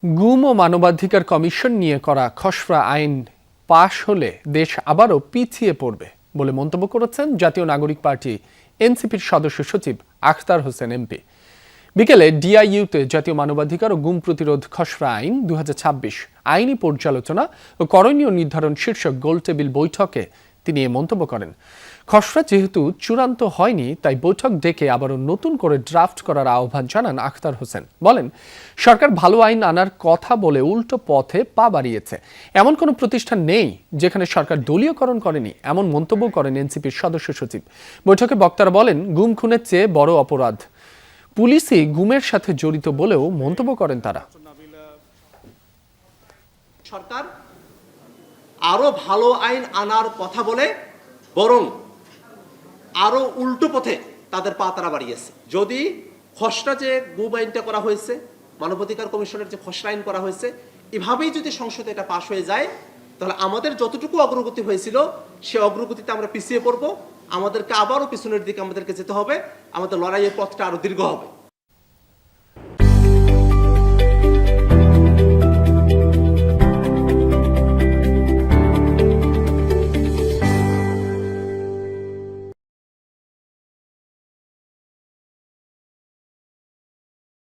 গুম ও মানবাধিকার কমিশন নিয়ে করা খসড়া আইন পাশ হলে দেশ আবারও পিছিয়ে পড়বে বলে মন্তব্য করেছেন জাতীয় নাগরিক পার্টি এনসিপির সদস্য সচিব আখতার হোসেন এমপি। বিকেলে ডিআইইউতে জাতীয় মানবাধিকার ও গুম প্রতিরোধ খসড়া আইন ২০২৬ আইনি পর্যালোচনা ও করণীয় নির্ধারণ শীর্ষক গোলটেবিল বৈঠকে তিনি এ মন্তব্য করেন। খসড়া যেহেতু চূড়ান্ত হয়নি, তাই বৈঠক ডেকে আবারও নতুন করে ড্রাফট করার আহ্বান জানান আখতার হোসেন। বলেন, সরকার ভালো আইন আনার কথা বলে উল্টো পথে পা বাড়িয়েছে। এমন কোনো প্রতিষ্ঠান নেই যেখানে সরকার দলীয়করণ করেনি, এমন মন্তব্য করেন এনসিপির সদস্য সচিব। বৈঠকে বক্তারা বলেন, গুম খুনের চেয়ে বড় অপরাধ পুলিশই গুমের সাথে জড়িত বলেও মন্তব্য করেন তারা। সরকার আরো ভালো আইন আনার কথা বলে বরং আরো উল্টো পথে তাদের পা তারা বাড়িয়েছে। যদি খসড়া যে গুম আইনটা করা হয়েছে, মানবাধিকার কমিশনের যে খসড়া আইন করা হয়েছে, এভাবেই যদি সংসদে এটা পাশ হয়ে যায়, তাহলে আমাদের যতটুকু অগ্রগতি হয়েছিল সে অগ্রগতিতে আমরা পিছিয়ে পড়বো। আমাদেরকে আবারও পিছনের দিকে আমাদেরকে যেতে হবে, আমাদের লড়াইয়ের পথটা আরো দীর্ঘ হবে।